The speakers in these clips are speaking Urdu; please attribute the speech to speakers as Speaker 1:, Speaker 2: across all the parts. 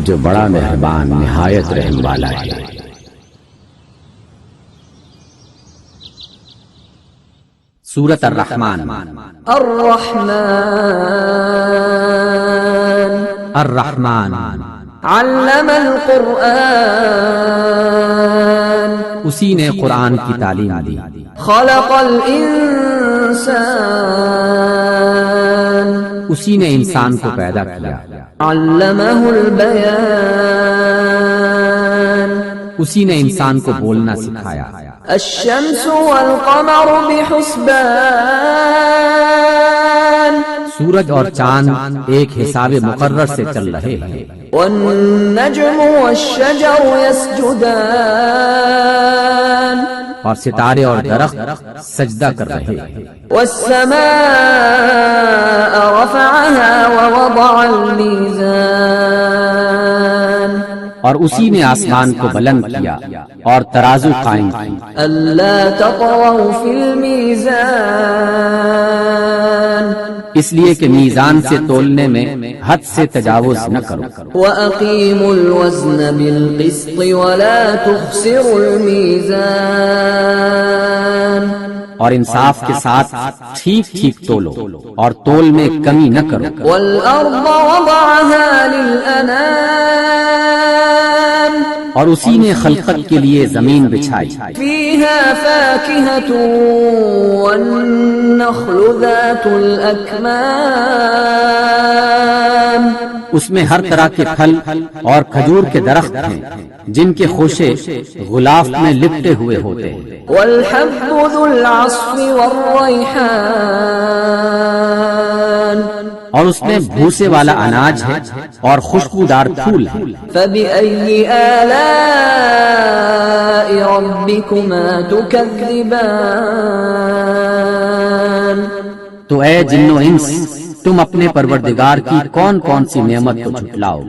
Speaker 1: جو بڑا مہربان نہایت رحم والا ہے۔
Speaker 2: سورۃ الرحمن۔ الرحمن
Speaker 3: علم القرآن،
Speaker 2: اسی نے قرآن کی تعلیم دی۔
Speaker 3: خلق الانسان،
Speaker 2: اسی نے انسان کو پیدا کیا۔
Speaker 3: علمہ البیان،
Speaker 2: اسی نے انسان کو بولنا سکھایا۔
Speaker 3: الشمس والقمر بحسبان،
Speaker 2: سورج اور چاند ایک حساب مقرر سے چل رہے ہیں۔
Speaker 3: والنجم والشجر يسجدان،
Speaker 2: اور ستارے اور درخت سجدہ کر رہے ہیں۔
Speaker 3: والسماء رفعها ووضع الميزان،
Speaker 2: اور اسی نے آسمان کو بلند کیا اور ترازو قائم کی۔
Speaker 3: ألا تطغوا في الميزان،
Speaker 2: اس لیے کہ میزان سے تولنے میں حد سے تجاوز نہ کرو۔
Speaker 3: وأقيموا الوزن بالقسط ولا تخسروا الميزان،
Speaker 2: اور انصاف کے ساتھ ٹھیک ٹھیک تولو اور تول میں کمی نہ کرو۔
Speaker 3: والأرض وضعها للأنام،
Speaker 2: اور اسی نے خلقت کے لیے زمین بچھائی۔
Speaker 3: فيها فاكهة والنخل ذات الأكمام،
Speaker 2: اس میں ہر طرح کے پھل اور کھجور کے درخت ہیں جن کے خوشے غلاف میں لپٹے ہوئے ہوتے ہیں۔
Speaker 3: والحب ذو العصف والريحان،
Speaker 2: اور اس میں بھوسے والا اناج ہے اور خوشبودار پھول ہے۔
Speaker 3: فبأي آلاء ربكما تكذبان،
Speaker 2: تو اے جن و انس تم اپنے پروردگار کی کون کون سی نعمت کو جھٹلاؤ۔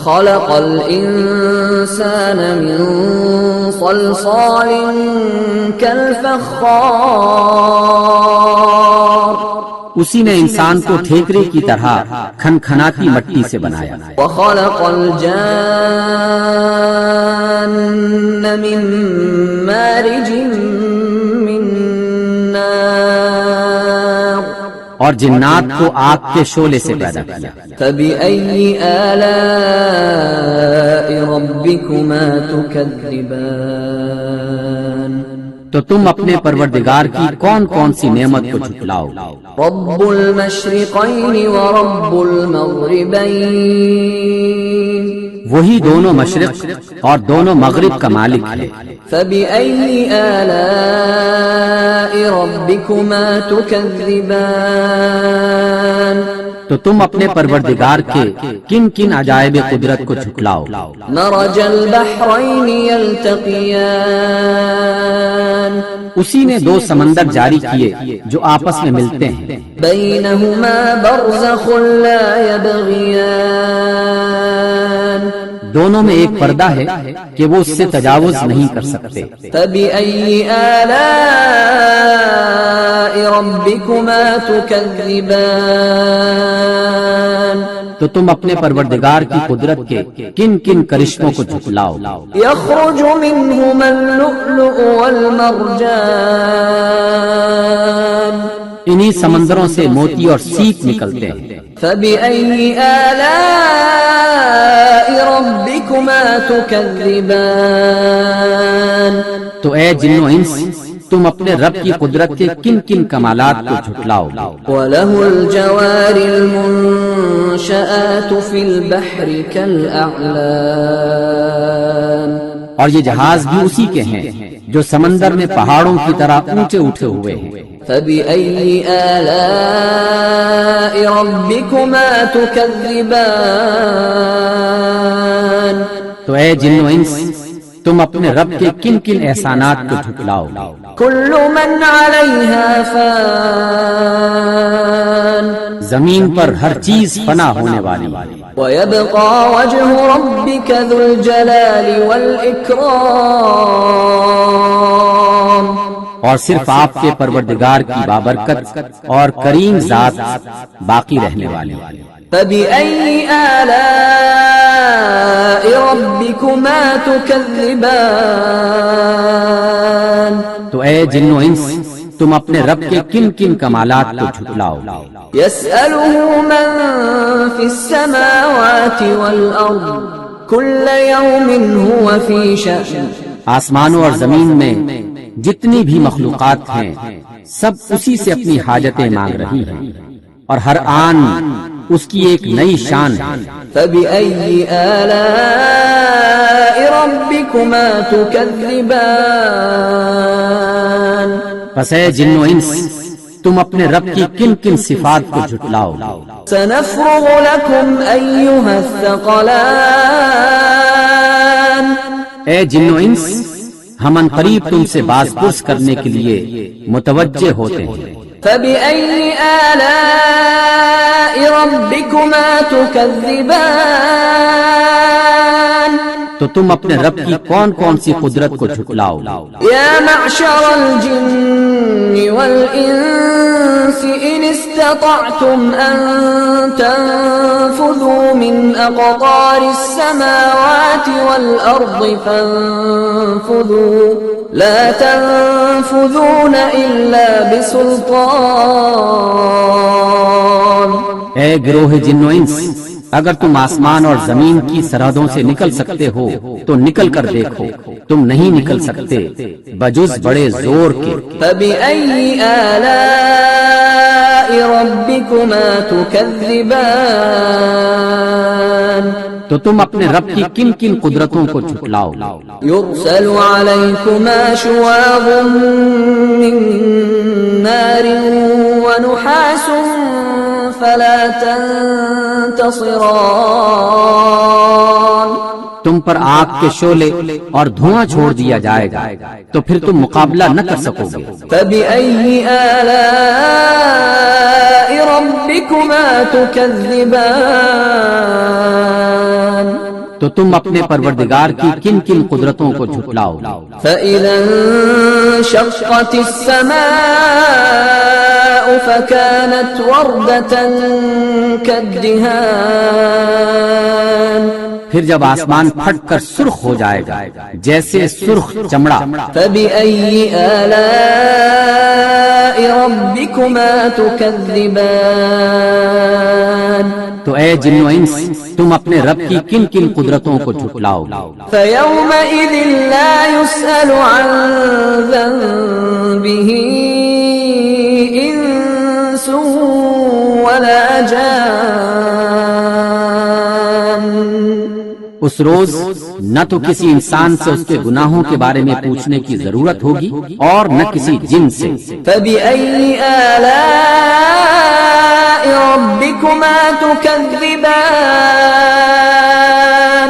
Speaker 3: خلق الإنسان من صلصال كالفخار،
Speaker 2: اسی نے انسان کو ٹھیکرے کی طرح کھنکھناتی مٹی سے بنایا۔
Speaker 3: وخلق الجان من مارج من نار،
Speaker 2: اور جنات کو آگ کے شعلے سے پیدا کیا۔
Speaker 3: فبأي آلاء ربكما تكذبان،
Speaker 2: تو تم اپنے پروردگار کی کون کون سی نعمت کو جھٹلاؤ۔
Speaker 3: رب المشرقين ورب المغربين،
Speaker 2: وہی دونوں مشرق اور دونوں مغرب کا مالک ہے۔
Speaker 3: فبأي آلاء ربكما تكذبان،
Speaker 2: تو تم اپنے پروردگار کے کن کن عجائب قدرت کو جھٹلاؤ۔
Speaker 3: مرج البحرين يلتقيان،
Speaker 2: اسی نے دو سمندر جاری کیے جو آپس میں ملتے ہیں۔
Speaker 3: بينهما برزخ لا يبغيان،
Speaker 2: دونوں میں ایک پردہ ہے کہ وہ اس سے تجاوز نہیں کر سکتے۔
Speaker 3: فبأي آلاء ربكما تكذبان،
Speaker 2: تو تم اپنے پروردگار کی قدرت کے کن کن کرشموں کو جھٹلاؤ۔
Speaker 3: يخرج منهما اللؤلؤ والمرجان،
Speaker 2: انہی سمندروں سے موتی اور سیپ نکلتے ہیں۔
Speaker 3: فبأي آلاء ربكما تكذبان،
Speaker 2: تو اے جن و انس تم اپنے رب کی قدرت کے کن کن کمالات کو جھٹلاؤ۔
Speaker 3: وله الجوار المنشآت في البحر كالأعلام،
Speaker 2: اور یہ جہاز بھی اسی کے ہیں جو سمندر میں پہاڑوں کی طرح اونچے اٹھے ہوئے ہیں۔
Speaker 3: فبأي آلاء ربكما تكذبان،
Speaker 2: تو اے جن و انس تم اپنے رب کے کن کن احسانات کو جھٹلاؤ۔
Speaker 3: كل من عليها فان،
Speaker 2: زمین پر ہر چیز فنا ہونے والی،
Speaker 3: ويبقى وجه ربك ذو الجلال والإكرام،
Speaker 2: اور صرف آپ کے پروردگار کی بابرکت اور کریم ذات باقی رہنے والی۔
Speaker 3: فبأي آلاء ربكما تكذبان
Speaker 2: تو اے جن و انس تم اپنے رب کے کن کن کمالات کو جھٹلاؤ؟
Speaker 3: يسأله من في السماوات والأرض كل يوم هو في شأن
Speaker 2: آسمانوں اور زمین میں جتنی بھی مخلوقات ہیں سب اسی سے اپنی حاجتیں مانگ رہی ہیں اور ہر آن اس کی ایک نئی شان ہے۔
Speaker 3: فبأي آلاء ربكما تكذبان
Speaker 2: پس اے جن و انس تم اپنے رب کی کن کن صفات کو جھٹلاؤ؟
Speaker 3: سنفرغ لكم أيها الثقلان
Speaker 2: اے جن و انس ہم ان قریب تم سے باز پرس کرنے کے لیے متوجہ ہوتے ہیں۔
Speaker 3: فبأي آلاء ربكما تكذبان
Speaker 2: تو تم اپنے رب کی کون کون سی قدرت کو جھٹلاؤ؟
Speaker 3: يا معشر الجن والإنس إن استطعتم أن تنفذوا من أقطار السماوات والأرض فانفذوا لا تنفذون إلا بسلطان
Speaker 2: اے گروہ جن و انس اگر تم آسمان اور زمین کی سرحدوں سے نکل سکتے ہو تو نکل کر دیکھو، تم نہیں نکل سکتے بجز بڑے زور کے۔
Speaker 3: فبأي آلاء ربكما تكذبان
Speaker 2: تو تم اپنے رب کی کن کن قدرتوں کو جھٹلاؤ؟
Speaker 3: يرسل عليكما شواظ من نار ونحاس فلا تنتصران
Speaker 2: تم پر آگ کے شعلے اور دھواں چھوڑ دیا جائے گا تو پھر تم مقابلہ نہ کر سکو گے۔
Speaker 3: فبأي آلاء ربكما تكذبان
Speaker 2: تو تم اپنے پروردگار کی کن کن قدرتوں کو جھٹلاؤ؟
Speaker 3: فإذا انشقت السماء فكانت وردة كالدهان
Speaker 2: پھر جب آسمان پھٹ کر سرخ ہو جائے گا جیسے سرخ چمڑا۔
Speaker 3: فبأي آلاء ربكما تكذبان
Speaker 2: تو اے جن و انس تم اپنے رب کی کن کن قدرتوں کو جھٹلاؤ؟
Speaker 3: فيومئذ لا يسأل عن ذنبه إنس ولا جان
Speaker 2: اس روز نہ تو کسی انسان سے اس کے گناہوں کے بارے میں پوچھنے کی ضرورت ہوگی اور نہ کسی جن سے۔
Speaker 3: فبأي آلاء ربكما تكذبان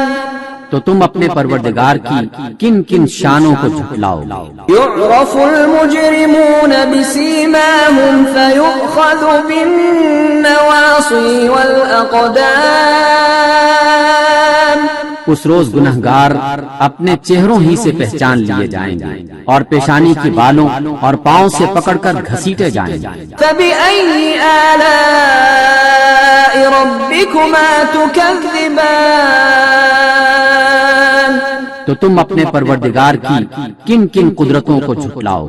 Speaker 2: تو تم اپنے پروردگار کی کن کن شانوں کو جھٹلاؤ؟
Speaker 3: يعرف المجرمون بسيماهم فيؤخذ بالنواصي والأقدام
Speaker 2: اس روز گنہگار اپنے چہروں ہی سے پہچان لیے جائیں گے اور پیشانی کی بالوں اور پاؤں سے پکڑ کر گھسیٹے جائیں گے۔
Speaker 3: فبأي آلاء ربكما تكذبان
Speaker 2: تو تم اپنے پروردگار کی کن کن قدرتوں کو جھٹلاؤ؟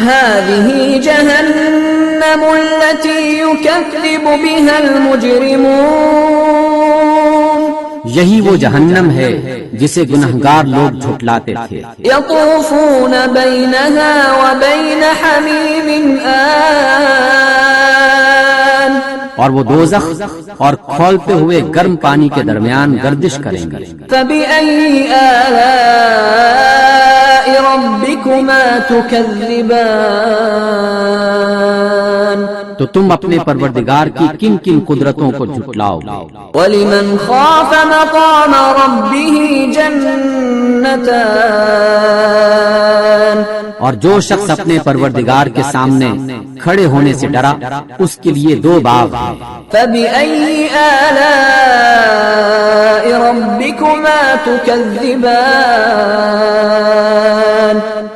Speaker 3: هذه جهنم التي يكذب بها المجرمون
Speaker 2: یہی وہ جہنم ہے جسے گنہگار لوگ جھٹلاتے تھے۔
Speaker 3: يطوفون بينها وبين حميم آن
Speaker 2: اور وہ دوزخ اور کھولتے ہوئے گرم پانی کے درمیان گردش کریں گے۔
Speaker 3: فبأي آلاء ربكما تكذبان
Speaker 2: تو تم اپنے پروردگار کی کن کن قدرتوں کو جھٹلاؤ؟
Speaker 3: ولمن خاف مقام ربه جنتان
Speaker 2: اور جو شخص اپنے پروردگار کے سامنے کھڑے ہونے سے ڈرا اس کے لیے دو باغ ہیں۔
Speaker 3: فبأي آلاء ربكما تكذبان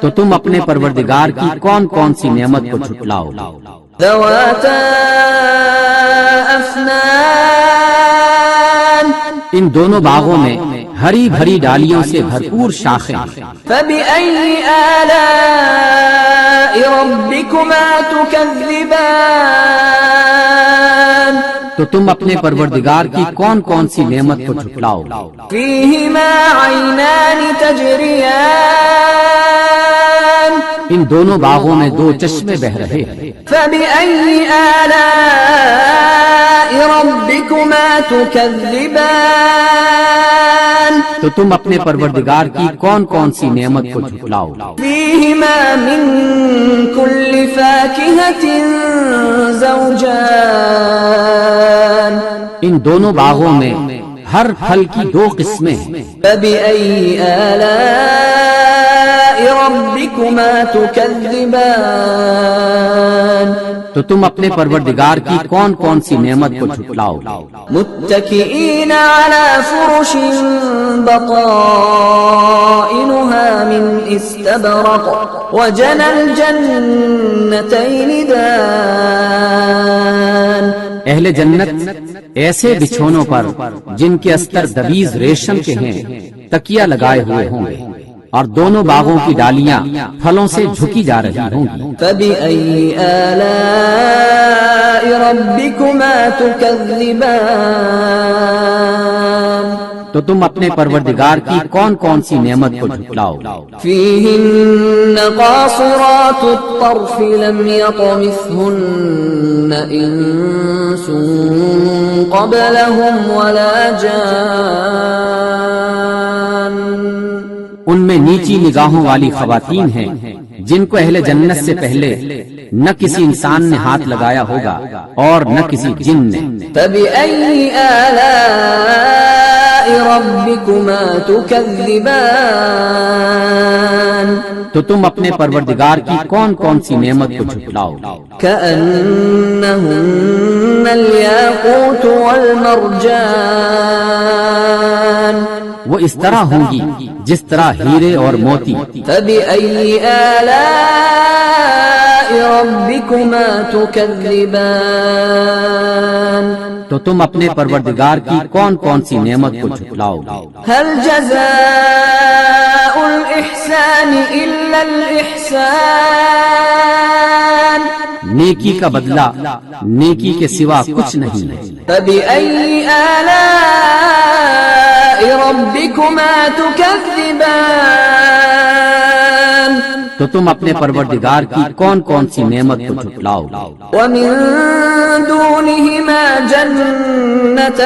Speaker 2: تو تم اپنے پروردگار کی کون کون سی نعمت کو جھٹلاؤ؟
Speaker 3: ذواتا أفنان
Speaker 2: ان دونوں باغوں میں ہری بھری ڈالیوں سے بھرپور شاخیں ہیں۔
Speaker 3: فبأي آلاء ربكما تكذبان
Speaker 2: تو تم اپنے پروردگار کی کون کون سی نعمت کو جھٹلاؤ؟
Speaker 3: فيهما عينان تجريان
Speaker 2: ان دونوں باغوں میں دو چشمے بہ رہے ہیں۔
Speaker 3: فبأي آلاء ربكما تكذبان
Speaker 2: تو تم اپنے پروردگار کی کون کون سی نعمت کو جھٹلاؤ؟
Speaker 3: فيهما من كل فاكهة زوجان
Speaker 2: ان دونوں باغوں میں ہر پھل کی دو قسمیں ہیں۔
Speaker 3: فبأي آلاء ربكما تكذبان
Speaker 2: تو تم اپنے پروردگار کی کون کون سی نعمت کو جھٹلاؤ؟
Speaker 3: متكئين على فرش بطائنها من استبرق وجنى الجنتين دان
Speaker 2: اہل جنت ایسے بچھونوں پر جن کے استر دبیز ریشم کے ہیں تکیہ لگائے ہوئے ہوں گے، اور دونوں باغوں کی ڈالیاں پھلوں سے جھکی جا رہی ہوں گی۔
Speaker 3: فبأي آلاء ربكما تكذبان
Speaker 2: تو تم اپنے پروردگار کی کون کون سی نعمت کو جھٹلاؤ؟
Speaker 3: فيهن قاصرات الطرف لم يطمثهن إنس قبلهم ولا جان
Speaker 2: ان میں نیچی نگاہوں والی خواتین ہیں جن کو اہل جنت سے پہلے نہ کسی انسان نے ہاتھ لگایا ہوگا اور نہ کسی جن نے۔
Speaker 3: فبأي آلاء ربكما تكذبان
Speaker 2: تو تم اپنے پروردگار کی کون کون سی نعمت کو جھٹلاؤ؟
Speaker 3: كأنهن الياقوت والمرجان
Speaker 2: وہ اس طرح ہوں گی جس طرح ہیرے اور موتی۔
Speaker 3: فبأي آلاء ربكما تكذبان
Speaker 2: تو تم اپنے پروردگار کی کون کون سی نعمت کو جھٹلاؤ؟
Speaker 3: هل جزاء الإحسان إلا الإحسان
Speaker 2: نیکی کا بدلہ نیکی کے سوا کچھ نہیں ہے۔
Speaker 3: فبأي آلاء ربكما تكذبان
Speaker 2: تو تم اپنے پروردگار کی کون کون سی نعمت کو جھٹلاؤ؟
Speaker 3: ومن دونهما جنتان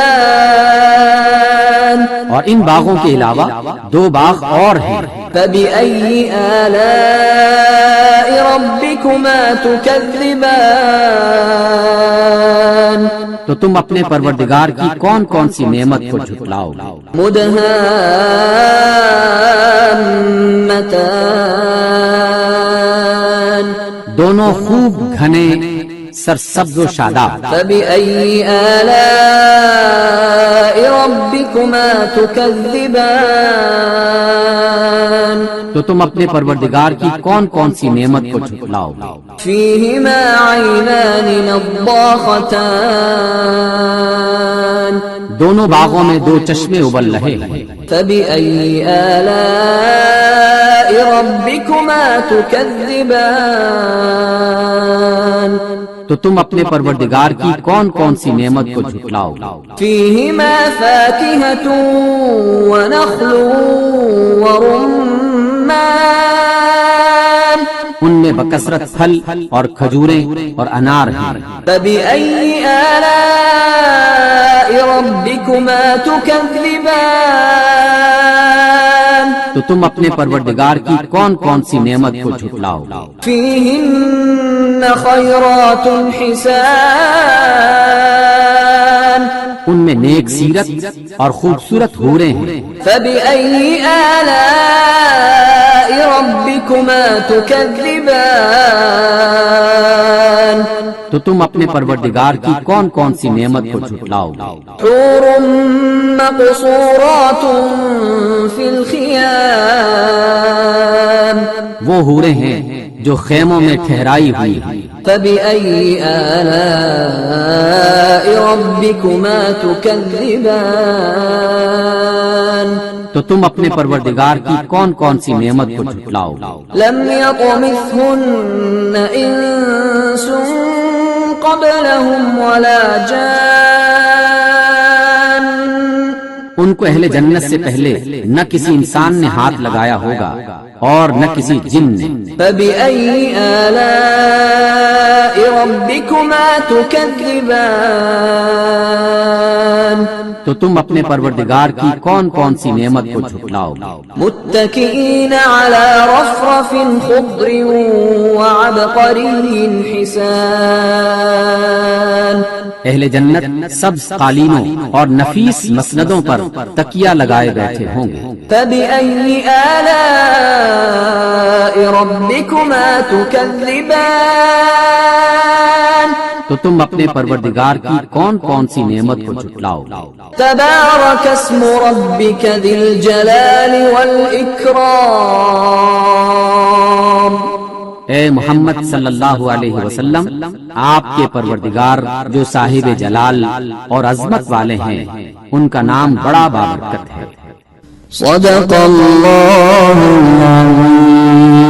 Speaker 2: اور ان باغوں کے علاوہ دو باغ اور ہیں۔
Speaker 3: فبأي آلاء ربكما تكذبان
Speaker 2: تو تم اپنے پروردگار کی کون کون سی نعمت کو جھٹلاؤ؟
Speaker 3: مدهامتان
Speaker 2: دونوں خوب گھنے سرسبز و شاداب۔
Speaker 3: فبأي آلاء ربكما تكذبان
Speaker 2: تو تم اپنے پروردگار کی کون کون سی نعمت کو جھٹلاؤ؟
Speaker 3: فيهما عينان نضاختان
Speaker 2: دونوں باغوں میں دو چشمے ابل رہے ہیں۔
Speaker 3: فبأي آلاء ربكما تكذبان
Speaker 2: تو تم اپنے پروردگار کی کون کون سی نعمت کو جھٹلاؤ؟
Speaker 3: فيهما فاكهة ونخل ورمان
Speaker 2: ان میں بکثرت پھل اور کھجوریں اور انار ہیں۔
Speaker 3: فبأي آلاء ربكما تكذبان
Speaker 2: تو تم اپنے پروردگار کی کون کون سی نعمت کو جھٹلاؤ؟
Speaker 3: فيهن خيرات حسان
Speaker 2: ان میں نیک سیرت اور خوبصورت حوریں ہیں۔
Speaker 3: فبأي آلاء ربكما تكذبان
Speaker 2: تو تم اپنے پروردگار کی کون کون سی نعمت کو جھٹلاؤ؟
Speaker 3: حور مقصورات في الخيام
Speaker 2: وہ حوریں ہیں جو خیموں میں ٹھہرائی ہوئی ہیں۔
Speaker 3: فبأي آلاء ربكما تكذبان
Speaker 2: تو تم اپنے پروردگار کی کون کون سی نعمت کو جھٹلاؤ گے؟
Speaker 3: لم يطمثهن إنس قبلهم ولا جان
Speaker 2: ان کو اہل جنت سے پہلے نہ کسی انسان نے ہاتھ لگایا ہوگا اور نہ کسی جن نے۔
Speaker 3: فبأي آلاء ربكما تكذبان
Speaker 2: تو تم اپنے پروردگار کی کون کون سی نعمت کو جھٹلاؤ گے؟
Speaker 3: متكئين على رفرف خضر وعبقري حسان
Speaker 2: اہل جنت سبز قالینوں اور نفیس مسندوں پر تکیہ لگائے بیٹھے ہوں گے۔
Speaker 3: فبأي آلاء ربكما تكذبان
Speaker 2: تو تم اپنے پروردگار کی کون کون سی نعمت کو جھٹلاؤ گے؟
Speaker 3: تبارك اسم ربك ذي الجلال والإكرام
Speaker 2: اے محمد صلی اللہ علیہ وسلم، آپ کے پروردگار جو صاحب جلال اور عظمت والے ہیں، ان کا نام بڑا بابرکت ہے۔
Speaker 3: صدق اللہ العظیم۔